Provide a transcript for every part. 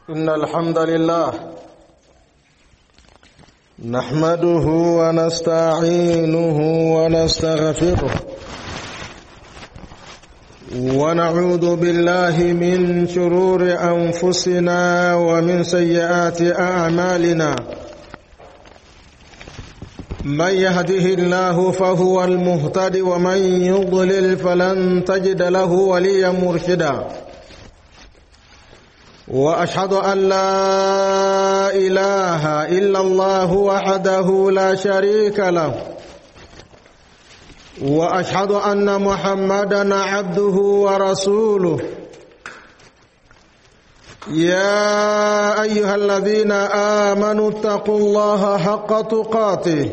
إن الحمد لله نحمده ونستعينه ونستغفره ونعوذ بالله من شرور أنفسنا ومن سيئات أعمالنا من يهده الله فهو المهتد ومن يضلل فلن تجد له وليا مرشدا وأشهد أن لا إله إلا الله وحده لا شريك له وأشهد أن محمدًا عبده ورسوله يا أيها الذين آمنوا اتقوا الله حق تقاته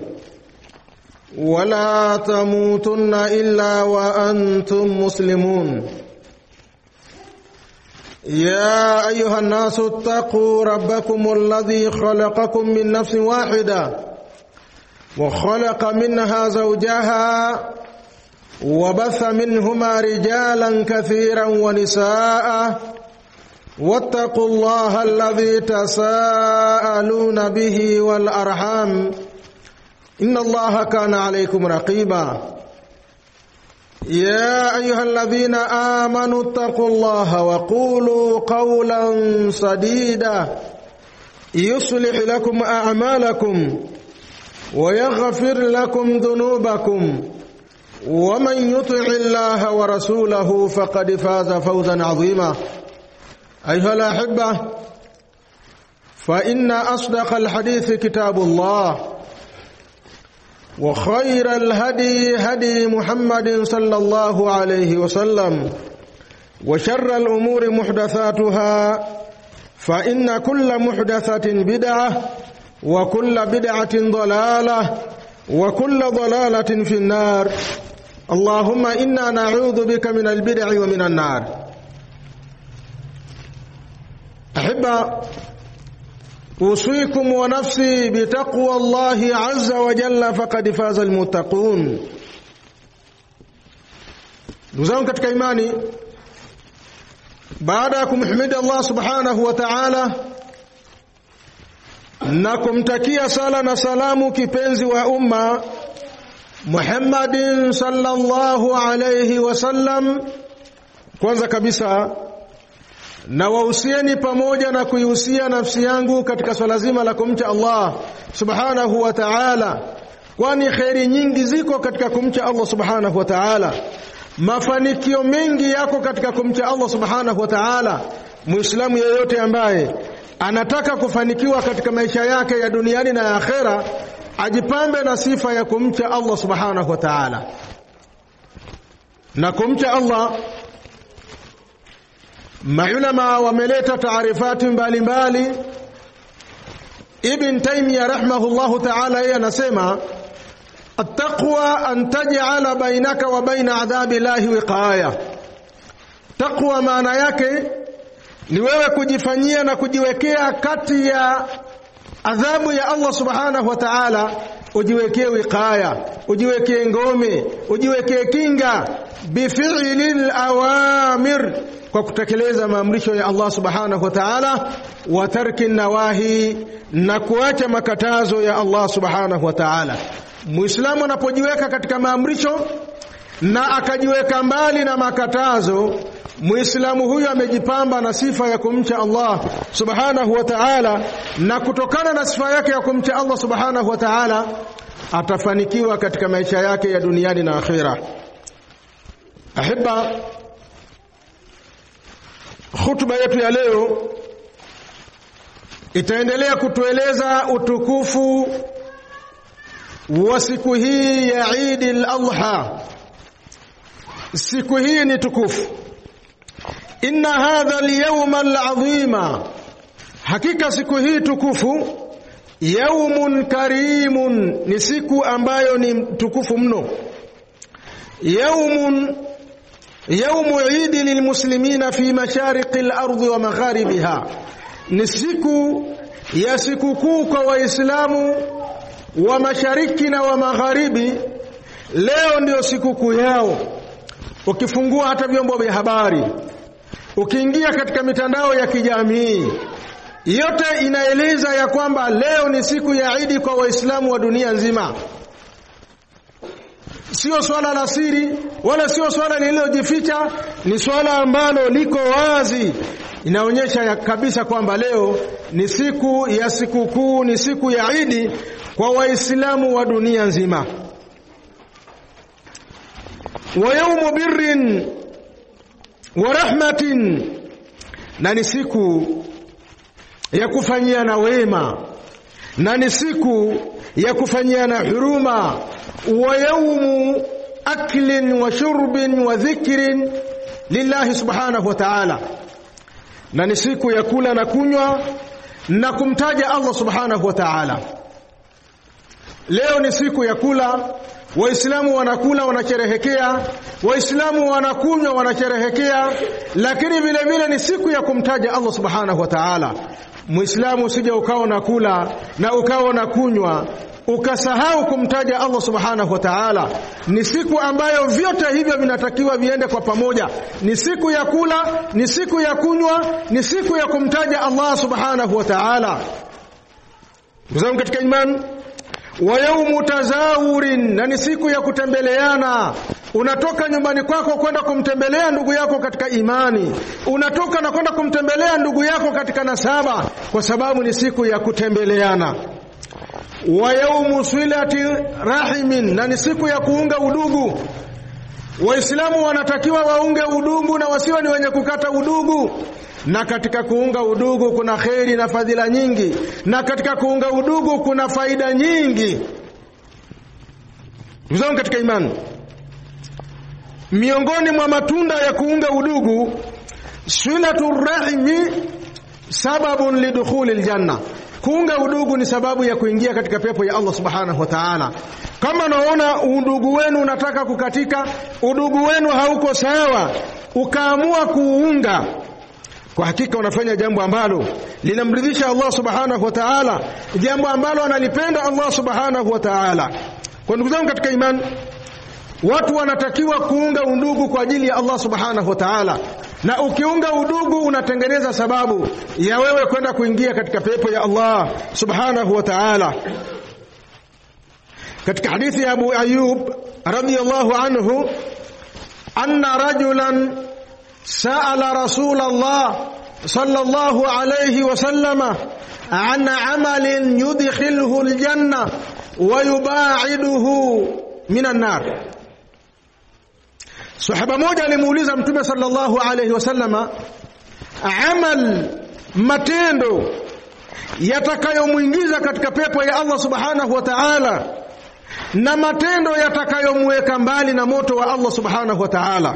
ولا تموتن إلا وأنتم مسلمون يا أيها الناس اتقوا ربكم الذي خلقكم من نفس واحدة وخلق منها زوجها وبث منهما رجالا كثيرا ونساء واتقوا الله الذي تساءلون به والأرحام إن الله كان عليكم رقيبا يا أيها الذين آمنوا اتقوا الله وقولوا قولا سديدا يصلح لكم أعمالكم ويغفر لكم ذنوبكم ومن يطع الله ورسوله فقد فاز فوزا عظيما أيها الأحبة فإن أصدق الحديث كتاب الله وخير الهدي هدي محمد صلى الله عليه وسلم وشر الأمور محدثاتها فإن كل محدثة بدعة وكل بدعة ضلالة وكل ضلالة في النار اللهم إنا نعوذ بك من البدع ومن النار. أحبة أوصيكم ونفسي بتقوى الله عز وجل فقد فاز المتقون. Ndugu katika imani, baada ya kumhimidi Allah subhanahu wa ta'ala na kumtakia sala na salamu kipenzi wa umma Muhammadin sallallahu alayhi wasallam, kwanza kabisa na wahusieni pamoja na kuihusia nafsi yangu katika swala zima la kumcha Allah subhanahu wa ta'ala, kwani khairi nyingi ziko katika kumcha Allah subhanahu wa ta'ala. Mafanikio mengi yako katika kumcha Allah subhanahu wa ta'ala. Muislamu yeyote ambaye anataka kufanikiwa katika maisha yake ya duniani na ya akhera, ajipambe na sifa ya kumcha Allah subhanahu wa ta'ala. Na kumcha Allah, maulama wameleta taarifati mbalimbali. Ibn Taymiyyah rahimahullahu ta'ala yeye anasema at-taqwa an taj'ala bainaka wa baina adhabi llahi wiqaya. Taqwa maana yake ni wewe kujifanyia na kujiwekea kati ya adhabu ya Allah subhanahu wa ta'ala, ujiwekee wiqaya, ujiwekee ngome, ujiwekee kinga bifi'lil awamir, kwa kutekeleza maamrisho ya Allah subhanahu wa ta'ala, wa tarki nawahi, na kuacha makatazo ya Allah subhanahu wa ta'ala. Muislamu anapojiweka katika maamrisho na akajiweka mbali na makatazo, Muislamu huyu amejipamba na sifa ya kumcha Allah subhanahu wa ta'ala, na kutokana na sifa yake ya kumcha Allah subhanahu wa ta'ala atafanikiwa katika maisha yake ya duniani na akhira. Ahibba, khutba yetu ya leo itaendelea kutueleza utukufu wa siku hii ya Eid al-Adha. Siku hii ni tukufu. Inna hadha al-yawm al-'azima, hakika siku hii tukufu, yawmun karimun, ni siku ambayo ni tukufu mno. Yawmu Eid lilmuslimina fi mashariqi al-ardi wa magharibiha, ni siku ya sikukuu kwa Waislamu wa mashariki na wa magharibi. Leo ndio sikukuu yao. Ukifungua hata vyombo vya habari, ukiingia katika mitandao ya kijamii, yote inaeleza ya kwamba leo ni siku ya Eid kwa Waislamu wa dunia nzima. Sio swala la siri wala sio swala lililojificha, ni swala ambalo liko wazi. Inaonyesha kabisa kwamba leo ni siku ya sikukuu, ni siku ya Eid kwa Waislamu wa dunia nzima. Wa yawmu birrin wa rahmatin, na ni siku ya kufanyiana wema, na ni siku ya kufanyiana huruma. Wa yawmu aklin wa shurbin wa dhikrin lillahi subhanahu wa ta'ala, na ni siku ya kula na kunywa na kumtaja Allah subhanahu wa ta'ala. Leo ni siku ya kula, Waislamu wanakula wanasherehekea, Waislamu wanakunywa wanasherehekea, lakini vile vile ni siku ya kumtaja Allah subhanahu wa ta'ala. Muislamu usije ukao na kula na ukao na kunywa ukasahau kumtaja Allah subhanahu wa ta'ala. Ni siku ambayo vyote hivyo vinatakiwa viende kwa pamoja. Ni siku ya kula, ni siku ya kunywa, ni siku ya kumtaja Allah subhanahu wa ta'ala. Ndugu katika imani, wa yawmu tazawurin, na ni siku ya kutembeleana. Unatoka nyumbani kwako kwenda kumtembelea ndugu yako katika imani, unatoka na kwenda kumtembelea ndugu yako katika nasaba, kwa sababu ni siku ya kutembeleana. Wa yawmu silati rahimin, na ni siku ya kuunga udugu. Waislamu wanatakiwa waunge udugu na wasiwe ni wenye kukata udugu. Na katika kuunga udugu kuna kheri na fadhila nyingi, na katika kuunga udugu kuna faida nyingi. Ndugu katika imani, miongoni mwa matunda ya kuunga udugu, silatur rahimi sababun lidukhuli aljanna. Kuunga udugu ni sababu ya kuingia katika pepo ya Allah subhanahu wa ta'ala. Kama unaona udugu wenu unataka kukatika, udugu wenu hauko sawa, ukaamua kuunga, kwa hakika unafanya jambo ambalo linamridhisha Allah subhanahu wa ta'ala, jambo ambalo analipenda Allah subhanahu wa ta'ala. Kwa ndugu zangu katika imani, watu wanatakiwa kuunga udugu kwa ajili ya Allah subhanahu wa ta'ala, na ukiunga udugu unatengeneza sababu ya wewe kwenda kuingia katika pepo ya Allah subhanahu wa ta'ala. Katika hadithi ya Abu Ayyub radhiyallahu anhu, anna rajulan sa'ala Rasulullah sallallahu alayhi wa sallama an amalin yudkhiluhu aljanna wa yuba'iduhu minan nar. Sahaba moja alimuuliza Mtume sallallahu alayhi wasallama amal, matendo yatakayomuingiza katika pepo ya Allah subhanahu wa ta'ala, na matendo yatakayomweka mbali na moto wa Allah subhanahu wa ta'ala.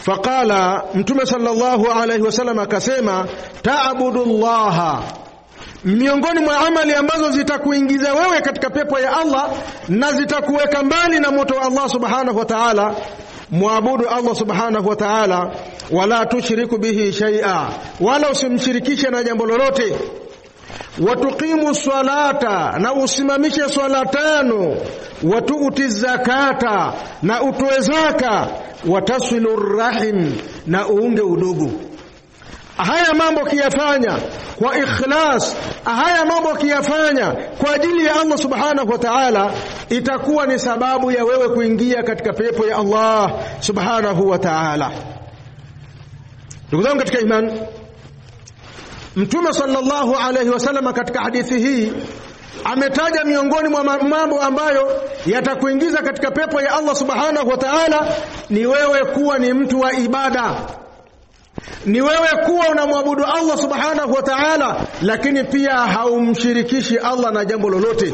Faqala, Mtume sallallahu alayhi wasallam akasema, ta'budullaha, miongoni mwa amali ambazo zitakuingiza wewe katika pepo ya Allah na zitakuweka mbali na moto wa Allah subhanahu wa ta'ala, muabudu Allah subhanahu wa ta'ala, wala tushiriku bihi shay'a, wala usimshirikishe na jambo lolote. Watuqimu salata, na usimamishe swala tano. Watuuti zakata, na utoe zaka. Watasilu rahim, na uunge udugu. Haya mambo kiyafanya kwa ikhlas, haya mambo kiyafanya kwa ajili ya Allah subhanahu wa ta'ala, itakuwa ni sababu ya wewe kuingia katika pepo ya Allah subhanahu wa ta'ala. Ndugu zangu katika imani, Mtume sallallahu alayhi wasallam katika hadithi hii ametaja miongoni mwa mambo ambayo yatakuingiza katika pepo ya Allah subhanahu wa ta'ala ni wewe kuwa ni mtu wa ibada, ni wewe kuwa unamwabudu Allah subhanahu wa ta'ala, lakini pia haumshirikishi Allah na jambo lolote.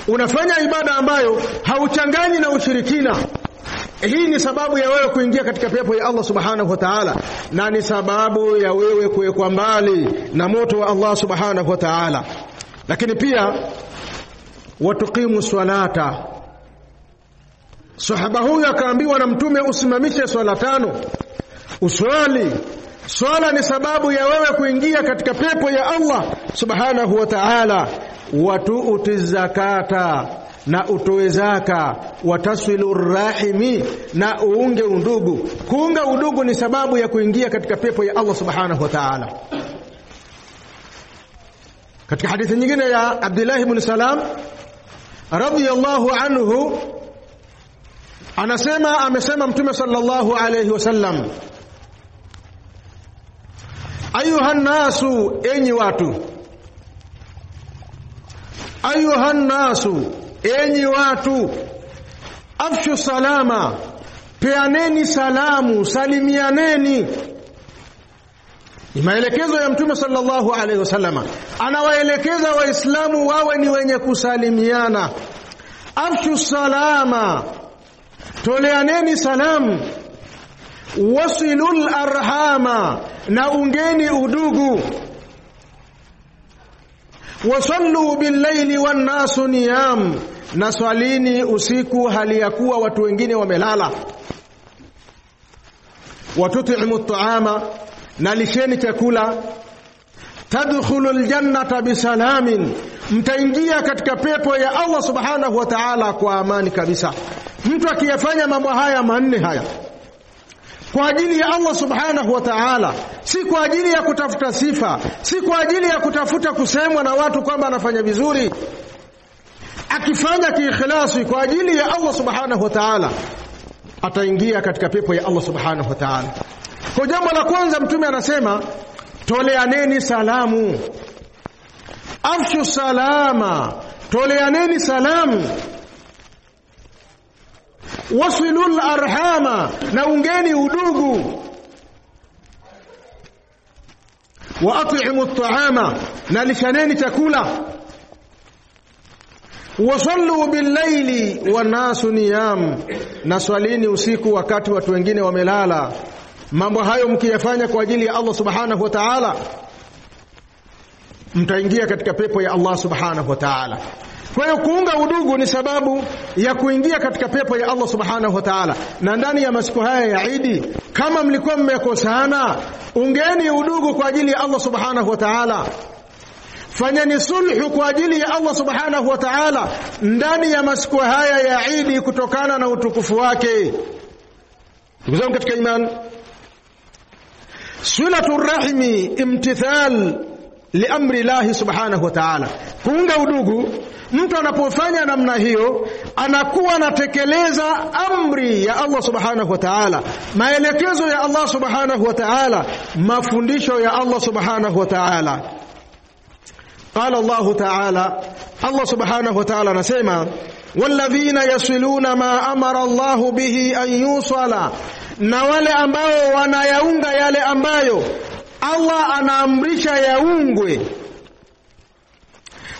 Unafanya ibada ambayo hauchanganyi na ushirikina. Hii ni sababu ya wewe kuingia katika pepo ya Allah subhanahu wa ta'ala, na ni sababu ya wewe kuwekwa mbali na moto wa Allah subhanahu wa ta'ala. Lakini pia watuqimu salata. Sahaba huyu akaambiwa na Mtume usimamishe swala tano, uswali. Swala ni sababu ya wewe kuingia katika pepo ya Allah subhanahu wa ta'ala. Watuuti zakata, na utoe zaka. Watasilu rahimi, na uunge udugu. Kuunga udugu ni sababu ya kuingia katika pepo ya Allah subhanahu wa ta'ala. katika hadithi nyingine ya Abdullah ibn Salam radhiyallahu anhu anasema, amesema Mtume sallallahu alayhi wasallam, ayuhan nasu, enyi watu, ayuhan nasu, enyi watu, afshu salama, peaneni salamu, salimianeni. Ni maelekezo ya Mtume sallallahu alayhi wasallam, anawaelekeza waislamu wawe ni wenye kusalimiana. Afshu salama, toleaneni salamu. Wasilul arhama, na ungeni udugu. Wasallu bil-laili wan-nasu niyam, na swalini usiku hali ya kuwa watu wengine wamelala. Watutimu at-ta'ama, na lisheni chakula. Tadkhulul jannata bisalamin, mtaingia katika pepo ya Allah subhanahu wa ta'ala kwa amani kabisa. Mtu akiyafanya mambo haya manne haya kwa ajili ya Allah subhanahu wa ta'ala, si kwa ajili ya kutafuta sifa, si kwa ajili ya kutafuta kusemwa na watu kwamba anafanya vizuri, akifanya kiikhlasi kwa ajili ya Allah subhanahu wa ta'ala, ataingia katika pepo ya Allah subhanahu wa ta'ala. Kwa jambo la kwanza Mtume anasema toleaneni salamu. Afshu salama, toleaneni salamu. Wasilul arhama, na ungeni udugu. Wa at'imu at-ta'ama, na lishaneni chakula. Wasallu bil-laili wan-nasu niyam, na swalini usiku wakati watu wengine wamelala. Mambo hayo mkiyafanya kwa ajili ya Allah subhanahu wa ta'ala, mtaingia katika pepo ya Allah subhanahu wa ta'ala. Kwa hiyo kuunga udugu ni sababu ya kuingia katika pepo ya Allah subhanahu wa ta'ala. Na ndani ya masiku haya ya Eid, kama mlikuwa mmekosana, ungeni udugu kwa ajili ya Allah subhanahu wa ta'ala. Fanyeni sulhu kwa ajili ya Allah subhanahu wa ta'ala ndani ya masiku haya ya Eid kutokana na utukufu wake. Ndugu zangu katika imani, silatur rahimi imtithal liamri Allah subhanahu wa ta'ala. Kuunga udugu, mtu anapofanya namna hiyo anakuwa anatekeleza amri ya Allah subhanahu wa ta'ala, maelekezo ya Allah subhanahu wa ta'ala, mafundisho ya Allah subhanahu wa ta'ala. Qala Allah ta'ala, Allah subhanahu wa ta'ala anasema, walladhina yasiluna ma amara Allah bihi an yusala, na wale ambao wanayaunga yale ambayo Allah anaamrisha yaungwe.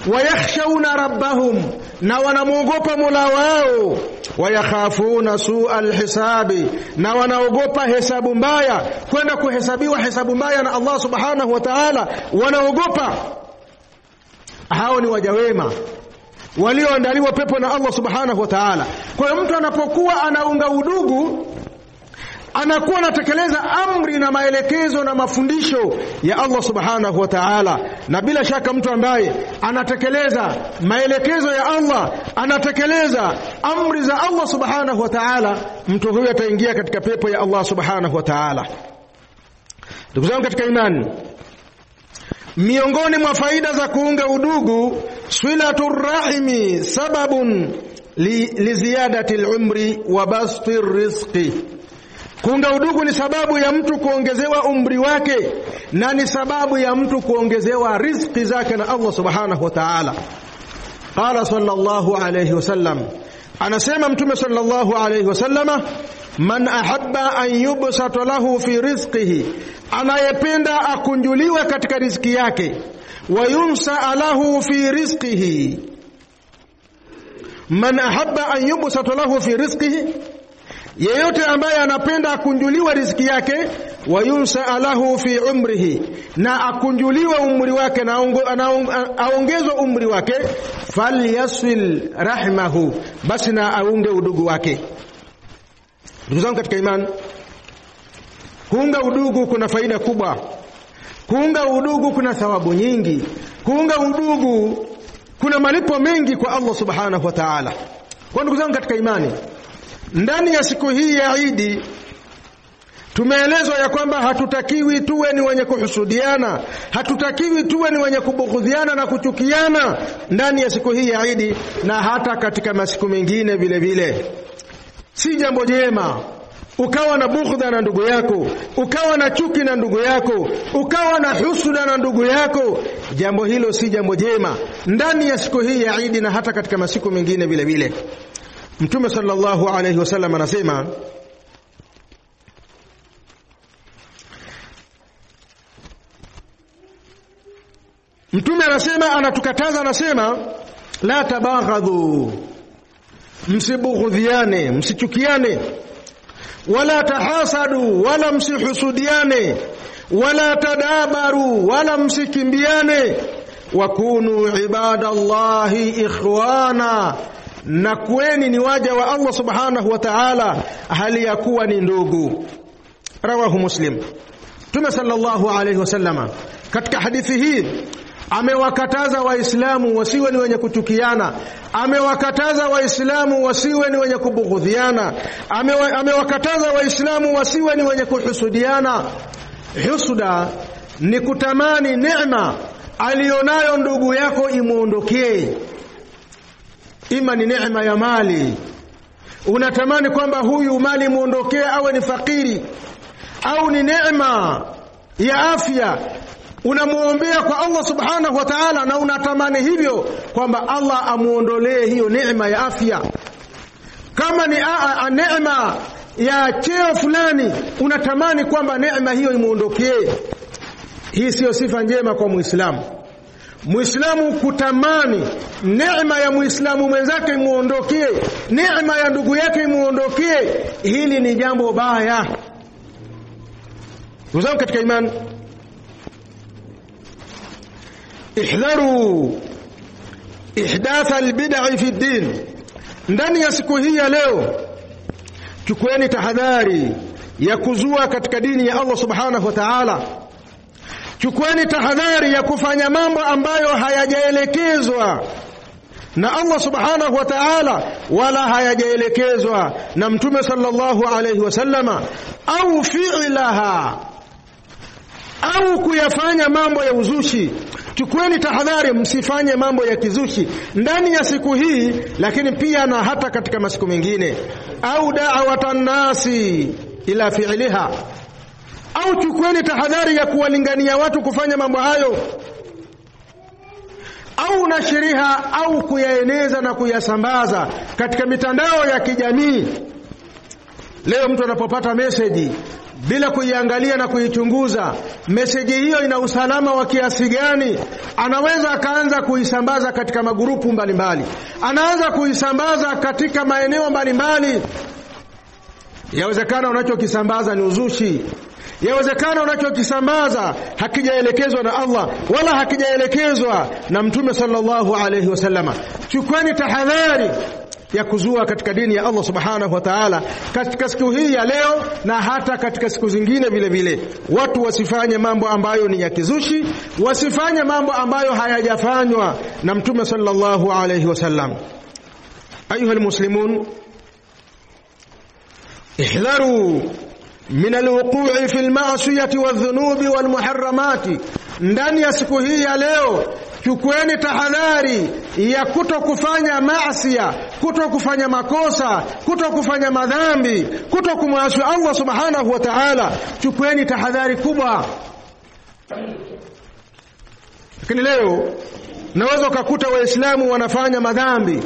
Wayakhshawna rabbahum, na wanamuogopa Mola wao. Wayakhafuna su'al hisabi, na wanaogopa hesabu mbaya, kwenda kuhesabiwa hesabu mbaya na Allah subhanahu wa ta'ala, wanaogopa. Hao ni waja wema walioandaliwa pepo na Allah subhanahu wa ta'ala. Kwa hiyo mtu anapokuwa anaunga udugu, anakuwa anatekeleza amri na maelekezo na mafundisho ya Allah subhanahu wa ta'ala. Na bila shaka mtu ambaye anatekeleza maelekezo ya Allah, anatekeleza amri za Allah subhanahu wa ta'ala, mtu huyo ataingia katika pepo ya Allah subhanahu wa ta'ala. Ndugu zangu katika imani, miongoni mwa faida za kuunga udugu, silatur rahimi sababun li ziyadati al-umri wa basti rizqi. Kuunga udugu ni sababu ya mtu kuongezewa umri wake, na ni sababu ya mtu kuongezewa riziki zake na Allah subhanahu wa ta'ala. Qala sallallahu alayhi wasallam, anasema Mtume sallallahu alayhi wasallama, man ahabba an yubsata lahu fi rizqihi, anayependa akunjuliwe katika riziki yake, wa yunsa lahu fi rizqihi. Man ahabba an yubsata lahu fi rizqihi, yeyote ambaye anapenda akunjuliwa riziki yake, wa yunsa lahu fi umrihi, na akunjuliwa umri wake, na aongezwe umri wake, falyasil rahmahu, basi na aunge udugu wake. Ndugu zangu katika imani, kuunga udugu kuna faida kubwa. Kuunga udugu kuna thawabu nyingi. Kuunga udugu kuna malipo mengi kwa Allah subhanahu wa ta'ala. Kwa ndugu zangu katika imani, ndani ya siku hii ya Eid, Tumeelezwa ya kwamba hatutakiwi tuwe ni wenye kuhusudiana, hatutakiwi tuwe ni wenye kubughudhiana na kuchukiana ndani ya siku hii ya Eid na hata katika masiku mengine vile vile. Si jambo jema ukawa na bughdha na ndugu yako, ukawa na chuki na ndugu yako, ukawa na husuda na ndugu yako. Jambo hilo si jambo jema ndani ya siku hii ya Eid na hata katika masiku mengine vile vile. Mtume sallallahu alayhi wasallam anasema, Mtume anatukataza, anasema la tabaghadhu, msibughudhiane, msichukiane, wala tahasadu, wala msihusudiane, wala tadabaru, wala msikimbiane, wakunu ibadallahi ikhwana, na kuweni ni waja wa Allah subhanahu wa ta'ala hali ya kuwa ni ndugu. Rawahu Muslim. Mtume sallallahu alayhi wasallama katika hadithi hii amewakataza Waislamu wasiwe ni wenye kuchukiana, amewakataza Waislamu wasiwe ni wenye kubughudhiana, amewakataza Waislamu wasiwe ni wenye kuhusudiana. Husuda ni kutamani neema alionayo ndugu yako imuondokee. Ima ni neema ya mali, unatamani kwamba huyu mali muondokee awe ni fakiri, au ni neema ya afya, unamuombea kwa Allah subhanahu wa ta'ala na unatamani hivyo kwamba Allah amuondolee hiyo neema ya afya. Kama ni neema ya cheo fulani, unatamani kwamba neema hiyo imuondokee. Hii sio sifa njema kwa Muislamu. Muislamu kutamani neema ya Muislamu mwenzake imuondokee, neema ya ndugu yake imuondokee, hili ni jambo baya. Ndugu katika imani, ihdharu ihdath albid'i fi din. Ndani ya siku hii ya leo chukueni tahadhari ya kuzua katika dini ya Allah subhanahu wa ta'ala. Chukueni tahadhari ya kufanya mambo ambayo hayajaelekezwa na Allah subhanahu wa ta'ala wala hayajaelekezwa na Mtume sallallahu alayhi wasallama, au fi'laha, au kuyafanya mambo ya uzushi. Chukueni tahadhari, msifanye mambo ya kizushi ndani ya siku hii, lakini pia na hata katika masiku mengine. Au da'watan nasi ila fi'liha, au chukueni tahadhari ya kuwalingania watu kufanya mambo hayo, au nashiriha, au kuyaeneza na kuyasambaza katika mitandao ya kijamii. Leo mtu anapopata message bila kuiangalia na kuichunguza, message hiyo ina usalama wa kiasi gani, anaweza akaanza kuisambaza katika magrupu mbalimbali, anaanza kuisambaza katika maeneo mbalimbali. Yawezekana unachokisambaza ni uzushi, yawezekana unachokisambaza hakijaelekezwa na Allah wala hakijaelekezwa na Mtume sallallahu alayhi wasallama. Chukueni tahadhari ya kuzua katika dini ya Allah subhanahu wa ta'ala katika siku hii ya leo na hata katika siku zingine vile vile. Watu wasifanye mambo ambayo ni ya kizushi, wasifanye mambo ambayo hayajafanywa na Mtume sallallahu alayhi wasallam. Ayuha almuslimun, ihdharu min alwuqu'i fi alma'siyati wadh-dhunubi walmuharramati. Ndani ya siku hii ya leo chukueni tahadhari ya kutokufanya maasiya, kutokufanya makosa, kutokufanya madhambi, kutokumwasi Allah subhanahu wa ta'ala. Chukueni tahadhari kubwa. Lakini leo naweza kukuta Waislamu wanafanya madhambi,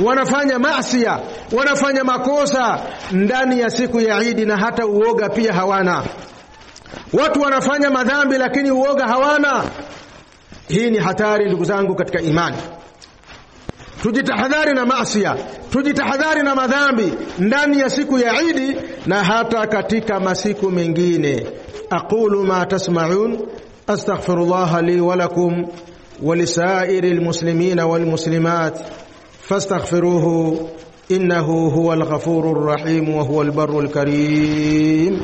wanafanya maasiya, wanafanya makosa ndani ya siku ya Eid na hata uoga pia hawana. Watu wanafanya madhambi lakini uoga hawana. Hii ni hatari ndugu zangu katika imani. Tujitahadhari na maasiya, tujitahadhari na madhambi ndani ya siku ya Eid na hata katika masiku mengine. Aqulu ma tasma'un, astaghfirullah li wa lakum wa lisairil muslimina wal muslimat fastaghfiruhu innahu huwal ghafurur rahim wa huwal barrul karim.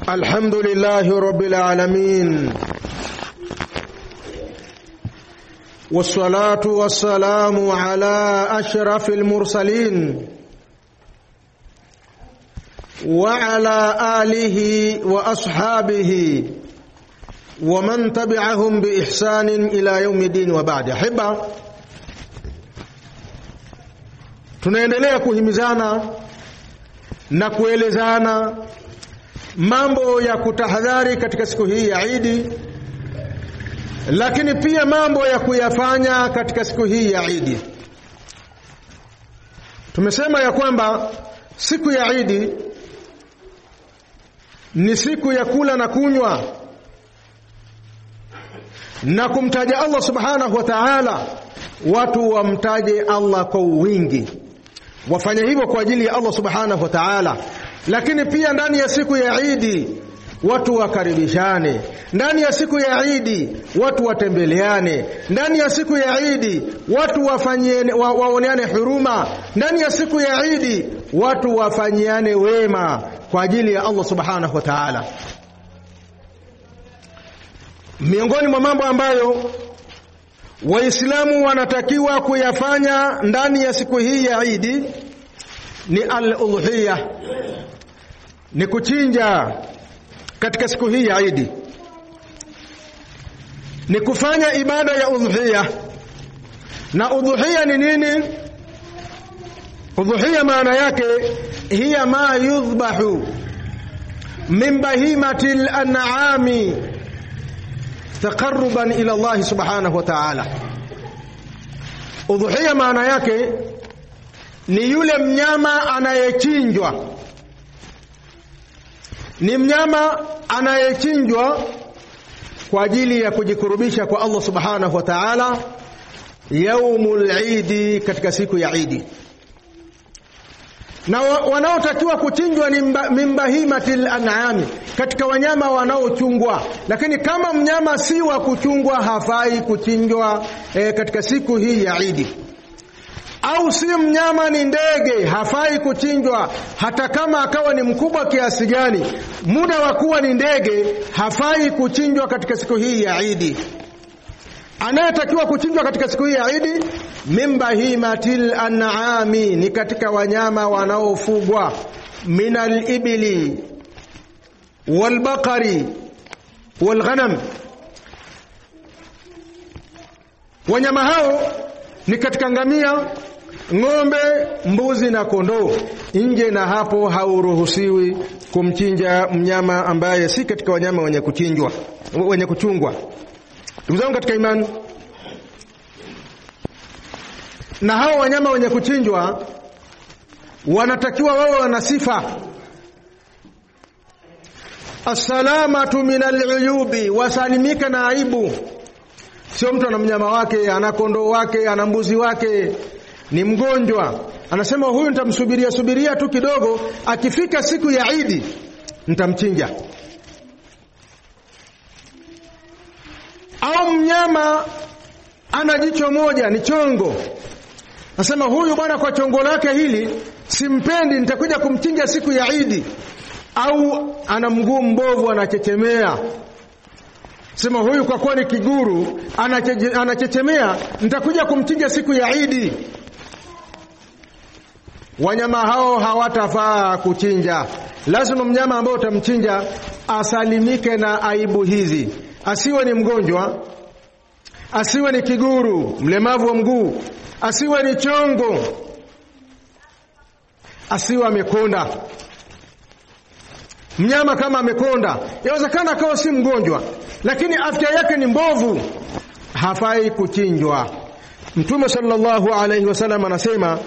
الحمد لله رب العالمين والصلاة والسلام على أشرف المرسلين وعلى آله وأصحابه ومن تبعهم بإحسان إلى يوم الدين وبعد. أحبة, tunaendelea kuhimizana na kuelezana mambo ya kutahadhari katika siku hii ya Eid, lakini pia mambo ya kuyafanya katika siku hii ya Eid. Tumesema ya kwamba siku ya Eid ni siku ya kula na kunywa na kumtaja Allah subhanahu wa ta'ala. Watu wamtaje Allah kwa wingi, wafanye hivyo kwa ajili ya Allah subhanahu wa ta'ala. Lakini pia ndani ya siku ya Eid watu wakaribishane, ndani ya siku ya Eid watu watembeleane, ndani ya siku ya Eid watu waoneane huruma, ndani ya siku ya Eid watu wafanyiane wema kwa ajili ya Allah subhanahu wa ta'ala. Miongoni mwa mambo ambayo Waislamu wanatakiwa kuyafanya ndani ya siku hii ya Eid ni al-udhiyah, ni kuchinja katika siku hii ya Eid, ni kufanya ibada ya udhiyah. Na udhiyah ni nini? Udhiyah maana yake hiya ma yudhbahu min bahimatil an'ami taqarruban ila Allah subhanahu wa ta'ala. Udhiyah maana yake ni yule mnyama anayechinjwa, ni mnyama anayechinjwa kwa ajili ya kujikurubisha kwa Allah subhanahu wa ta'ala yaumul Eid, katika siku ya Eid. Na wanaotakiwa kuchinjwa ni mimbahimatil an'ami, katika wanyama wanaochungwa. Lakini kama mnyama si wa kuchungwa hafai kuchinjwa katika siku hii ya Eid. Au si mnyama, ni ndege, hafai kuchinjwa hata kama akawa ni mkubwa kiasi gani. Muda wa kuwa ni ndege hafai kuchinjwa katika siku hii ya Eid. Anayetakiwa kuchinjwa katika siku hii ya Eid mimbahimatil an'ami, ni katika wanyama wanaofugwa, minal ibli wal baqari wal ghanam. Wanyama hao ni katika ngamia, ng'ombe, mbuzi na kondoo. Nje na hapo hauruhusiwi kumchinja mnyama ambaye si katika wanyama wenye kuchinjwa, wenye kuchungwa. Ndugu zangu katika imani, na hao wanyama wenye kuchinjwa wanatakiwa wawe wana sifa: as-salamatu minal uyubi, wasalimika na aibu. Sio mtu ana mnyama wake, ana kondoo wake, ana mbuzi wake, ni mgonjwa, anasema huyu nitamsubiria tu kidogo, akifika siku ya Eid nitamchinja. Au mnyama ana jicho moja, ni chongo, anasema huyu bwana kwa chongo lake hili simpendi, nitakuja kumchinja siku ya Eid. Au ana mguu mbovu, anachechemea, sema huyu kwa kuwa ni kiguru, anachechemea, nitakuja kumchinja siku ya Eid. Wanyama hao hawatafaa kuchinja. Lazima mnyama ambao utamchinja asalimike na aibu hizi: asiwe ni mgonjwa, asiwe ni kiguru, mlemavu wa mguu, asiwe ni chongo, asiwe amekonda. Mnyama kama amekonda, yawezekana akawa si mgonjwa lakini afya yake ni mbovu, hafai kuchinjwa. Mtume sallallahu alayhi wasallam anasema,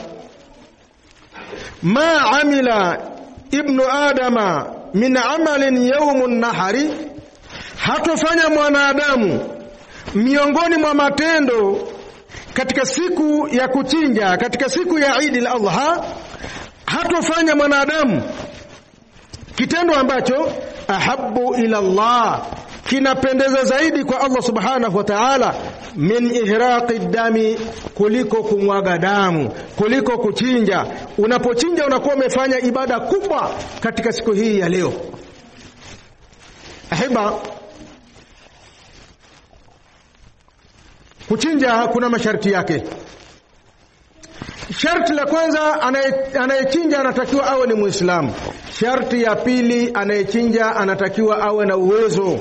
ma amila ibnu adama min amalin yawmun nahari, hatofanya mwanadamu miongoni mwa matendo katika siku ya kuchinja, katika siku ya Eid al-Adha, hatofanya mwanadamu kitendo ambacho ahabbu ila Allah, kinapendeza zaidi kwa Allah subhanahu wa ta'ala, min ihraqi dami, kuliko kumwaga damu, kuliko kuchinja. Unapochinja unakuwa umefanya ibada kubwa katika siku hii ya leo. Ahiba, kuchinja kuna masharti yake. Sharti la kwanza, anayechinja anatakiwa awe ni Muislamu. Sharti ya pili, anayechinja anatakiwa awe na uwezo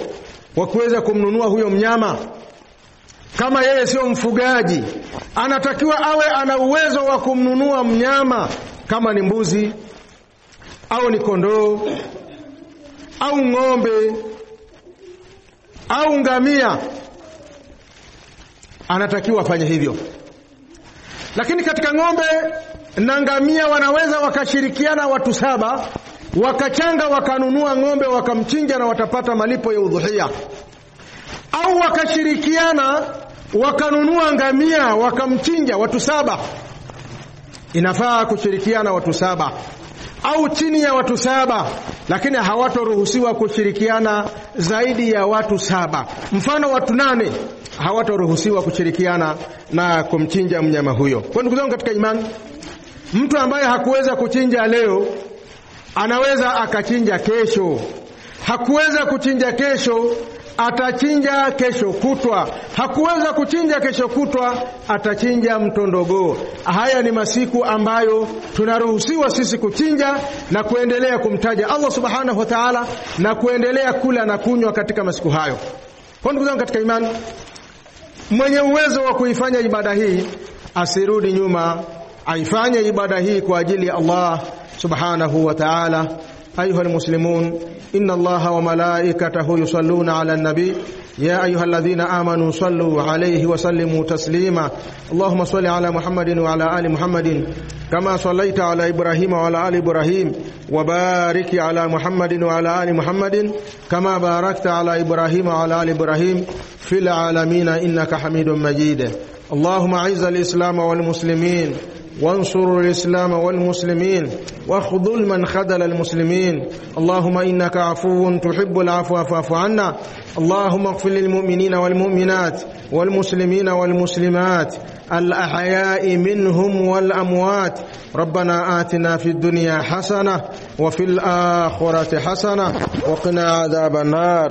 wa kuweza kumnunua huyo mnyama. Kama yeye sio mfugaji, anatakiwa awe ana uwezo wa kumnunua mnyama, kama ni mbuzi au ni kondoo au ng'ombe au ngamia, anatakiwa afanye hivyo. Lakini katika ng'ombe na ngamia wanaweza wakashirikiana watu 7, wakachanga wakanunua ng'ombe wakamchinja na watapata malipo ya udhuhia. Au wakashirikiana wakanunua ngamia wakamchinja watu 7. Inafaa kushirikiana watu 7 au chini ya watu 7, lakini hawatoruhusiwa kushirikiana zaidi ya watu 7. Mfano watu 8 hawatoruhusiwa kushirikiana na kumchinja mnyama huyo. Kwa ndugu zangu katika imani, mtu ambaye hakuweza kuchinja leo anaweza akachinja kesho. Hakuweza kuchinja kesho, atachinja kesho kutwa. Hakuweza kuchinja kesho kutwa, atachinja mtondogoo. Haya ni masiku ambayo tunaruhusiwa sisi kuchinja na kuendelea kumtaja Allah subhanahu wa ta'ala na kuendelea kula na kunywa katika masiku hayo. Kwa ndugu zangu katika imani, mwenye uwezo wa kuifanya ibada hii asirudi nyuma, aifanye ibada hii kwa ajili ya Allah subhanahu wa ta'ala. أيها المسلمون، إن الله وملائكته يصلون على النبي يا أيها الذين آمنوا صلوا عليه وسلموا تسليما. اللهم صل على محمد وعلى آل محمد كما صليت على إبراهيم وعلى آل إبراهيم، وبارك على محمد وعلى آل محمد كما باركت على إبراهيم وعلى آل إبراهيم في العالمين إنك حميد مجيد. اللهم أعز الإسلام والمسلمين وانصر الإسلام والمسلمين واخذل من خذل المسلمين. اللهم إنك عفو تحب العفو فاعف عنا. اللهم اغفر للمؤمنين والمؤمنات والمسلمين والمسلمات الأحياء منهم والأموات. ربنا آتنا في الدنيا حسنة وفي الآخرة حسنة وقنا عذاب النار.